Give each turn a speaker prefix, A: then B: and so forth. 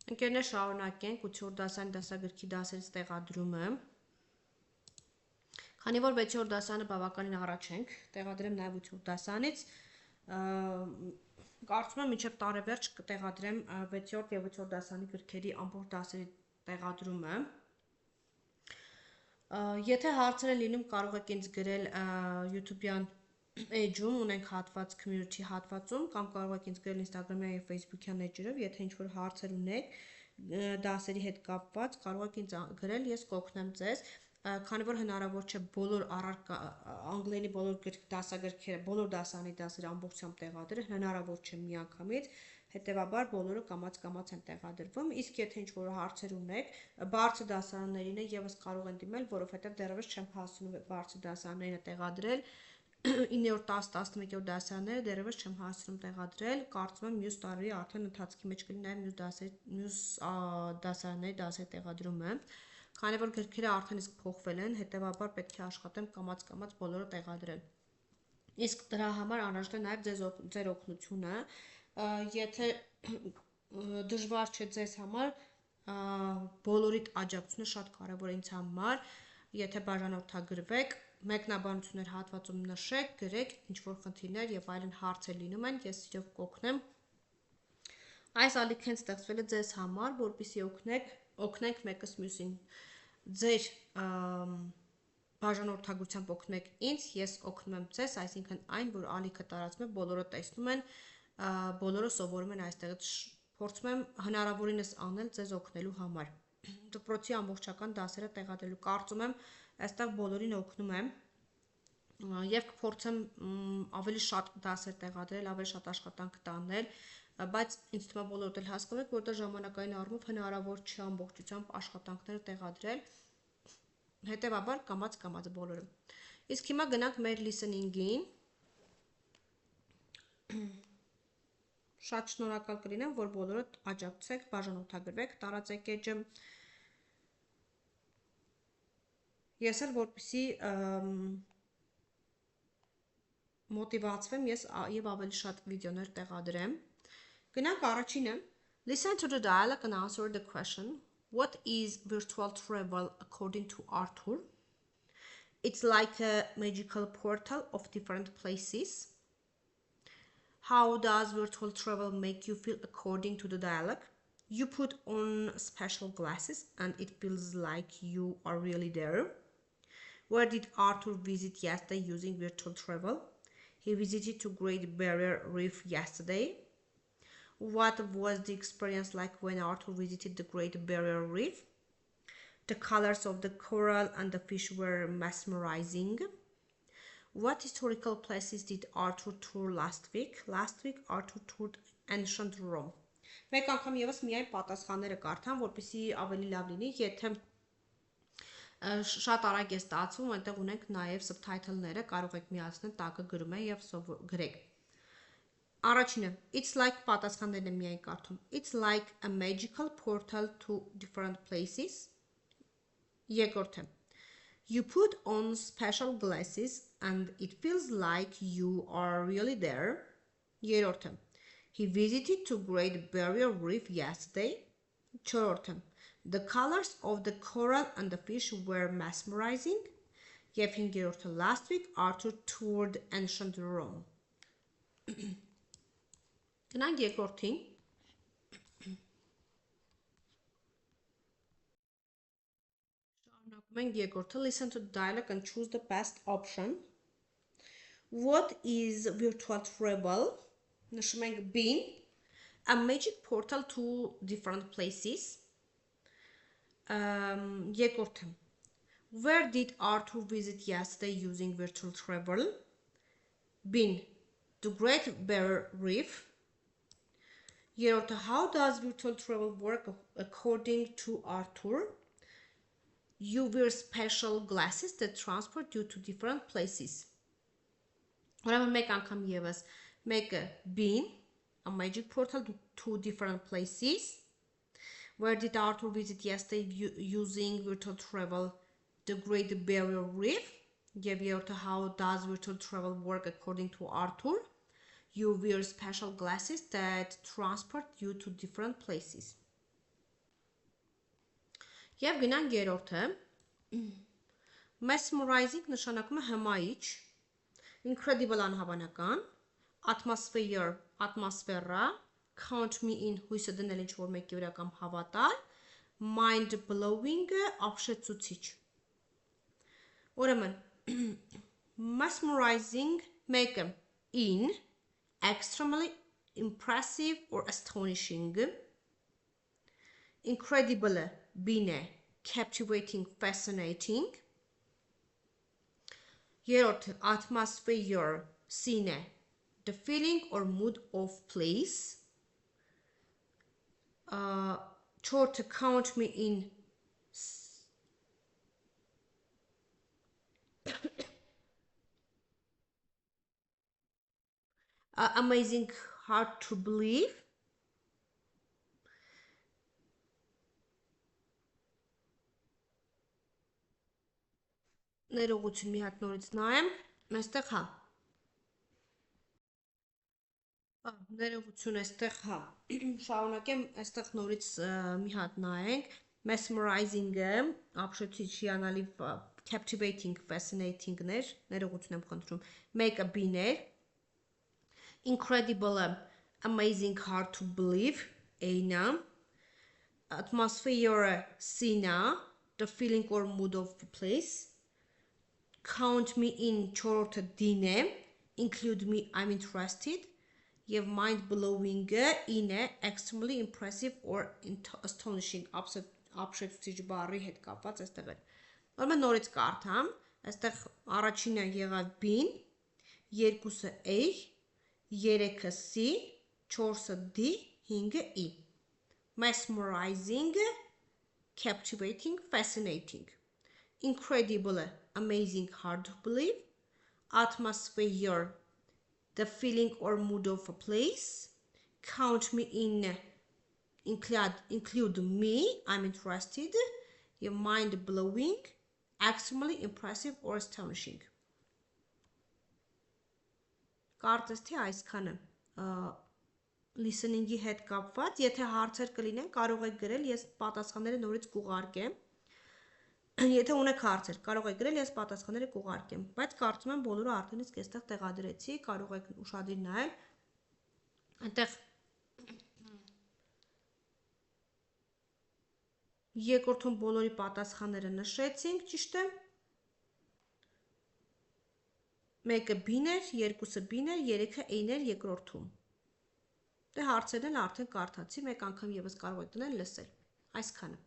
A: Ընկերներ շարունակենք 8-րդ դասանի դասագրքի դասերից տեղադրումը։ Քանի որ 6-րդ դասանը բավականին առաջ ենք, տեղադրեմ նաև 8-րդ դասանից, կարծում եմ մինչև տարեվերջ կտեղադրեմ 6-րդ եւ 8-րդ դասանի գրքերի ամբողջ դասերի տեղադրումը։ Եթե հարցեր են լինում, կարող եք ինձ գրել YouTube-յան էջում, ունենք հատված community հատվածում, կամ կարող եք ինձ գրել Instagram-յան եւ Facebook-յան էջերով, եթե ինչ-որ հարցեր ունեք դասերի հետ կապված, կարող եք ինձ գրել, ես կօգնեմ ձեզ, քանի որ հնարավոր չէ բոլոր անգլերենի բոլոր դասագրքերը, բոլոր դասանի դասերը ամբողջությամբ տեղադրել, հնարավոր չէ միանգամից, հետեւաբար բոլորը կամաց են տեղադրվում, իսկ եթե ինչ-որ հարցեր ունեք, բարձր դասարաններին եւս կարող են դիմել, որովհետեւ դեռևս չեմ հասցնում բարձր դասարանները տեղադրել, 9-րդ 10-11-րդ դասարանները դեռևս չեմ հասցնում տեղադրել, կարծում եմ մյուս տարի արդեն ընթացքի մեջ կլինի նաև մյուս դասարանների դասերի տեղադրումը, քանի որ գրքերը արդեն իսկ փոխվել են, հետեւաբար պետք է աշխատեմ կամաց բոլորը տեղադրել։ Իսկ դրա համար անհրաժեշտ է նաև ձեր օգնությունը, եթե դժվար չէ ձեզ համար, բոլորիդ աջակցությունը շատ կարևոր է ինձ համար, եթե բաժանորդագրվեք, մեկնաբանություններ հատվածում նշեք, գրեք, ինչ-որ խնդիրներ եւ այլն հարցեր լինում են, ես իրոք կօգնեմ։ Այս ալիքն ստեղծվել է ձեզ համար, որպեսզի օգնենք մեկս մյուսին։ Ձեր բաժանորդագրությամբ օգնում եք ինձ, ես օգնում եմ ձեզ, այսինքն այն, որ ալիքը տարածում է, բոլորը տեսնում են, բոլորը սովորում են այստեղից, փորձում եմ հնարավորինս անել ձեզ օգնելու համար։ Դպրոցի ամբողջական դասերը տեղադրելու կարծում եմ, այստեղ բոլորին օգնում եմ եւ կփորձեմ ավելի շատ դասեր տեղադրել, ավելի շատ աշխատանք տանել, բայց ինձ թվում է բոլորդ էլ հասկանում եք, որտեղ ժամանակային առումով հնարավոր չէ ամբողջությամբ աշխատանքները տեղադրել, հետեւաբար կամաց բոլորը։ Իսկ հիմա գնանք մեր listening-ին։ Շատ շնորհակալ կլինեմ, որ բոլորդ աջակցեք, բաժանորդագրվեք, տարածեք էջը։ Ես էլ որպեսզի մոտիվացվեմ եւ ավելի շատ վիդեոներ տեղադրեմ։ Գնանք առաջինը. Listen to the dialogue and answer the question. What is virtual travel according to Arthur? It's like a magical portal of different places. How does virtual travel make you feel according to the dialogue? You put on special glasses and it feels like you are really there. Where did Arthur visit yesterday using virtual travel? He visited to Great Barrier Reef yesterday. What was the experience like when Arthur visited the Great Barrier Reef? The colors of the coral and the fish were mesmerizing. What historical places did Arthur tour last week? Last week Arthur toured ancient Rome. Մեկ անգամ եւս միայն պատասխանները կարդամ, որպեսզի ավելի լավ լինի, եթե շատ արագ է ստացվում, այնտեղ ունենք նաև subtitle-ները, կարող եք միացնել, տակը գրում է եւ գրեք։ Առաջինը, it's like պատասխաններն եմ միայն կարդում։ It's like a magical portal to different places։ Երկրորդը, you put on special glasses and it feels like you are really there։ Երրորդը, he visited to Great Barrier Reef yesterday։ Չորրորդը, the colors of the coral and the fish were mesmerizing. Եվ հինգերորդը, last week Arthur toured ancient Rome։ Գնանք երկրորդին։ Շարունակում ենք երկրորդը, listen to the dialogue and choose the best option. What is virtual travel? Նշում ենք been, a magic portal to different places. Երկրորդը, where did Arthur visit yesterday using virtual travel? Been, the Great Barrier Reef. Երրորդը, how does virtual travel work according to Arthur? You wear special glasses that transport you to different places. Ուրեմն մեկ անգամ եւս, մեկը been, a magic portal to different places. Where did Arthur visit yesterday using virtual travel? The Great Barrier Reef. Եվ երրորդը, how does virtual travel work according to Arthur? You wear special glasses that transport you to different places. Եվ գնանք երրորդը։ Mesmerizing նշանակում է հմայիչ, incredible անհավանական, atmosphere atmosphera, count me in հույսը դնել ինչ որ մեկի վրա կամ հավատալ, mind blowing ապշեցուցիչ։ Ուրեմն mesmerizing մեկը in extremely impressive or astonishing, incredible բին է captivating fascinating, երրորդը atmosphere սին է the feeling or mood of place, չորրորդը count me in amazing hard to believe, ներողություն մի հատ նորից նայեմ, այստեղ հա ներողություն այստեղ հա շարունակեմ, այստեղ նորից մի հատ նայենք, mesmerizing-ը ապշեցուցիչ հիանալի captivating fascinating-ներ, ներողություն եմ խնդրում, մեկը բիներ, incredible amazing hard to believe A-նա, atmosphere C-նա, the feeling or mood of the place, count me in չորրորդը D-ն է, include me I'm interested, եւ mind blowing-ը in է extremely impressive or astonishing ապշեցուցիչ բառի հետ կապված այստեղ է։ Ուրեմն նորից կարդամ, այստեղ առաջինը եղավ B-ն, երկուսը A, երեքը C, չորսը D, հինգը E։ Mesmerizing, captivating, fascinating, incredible, amazing, hard to believe, atmosphere, the feeling or mood of a place, count me in, include me, I'm interested, your mind blowing, extremely impressive or astonishing. Կարծես թե այսքանը listening-ի հետ կապված, եթե հարցեր կլինեն, կարող եք գրել, ես պատասխանները նորից կուղարկեմ։ Եթե ունեք հարցեր, կարող եք գրել, ես պատասխանները կուղարկեմ, բայց կարծում եմ բոլորը արդեն իսկ այստեղ տեղադրեցի, կարող եք ուշադիր նայել։ Այնտեղ երկրորդում բոլորի պատասխանները նշեցինք, ճիշտ է։ Մեկը B-ներ, երկուսը B-ներ, երեքը A-ներ երկրորդում։ Դե հարցերն էլ արդեն կարդացի, մեկ անգամ եւս կարող եք դնել լսել։ Այսքանը։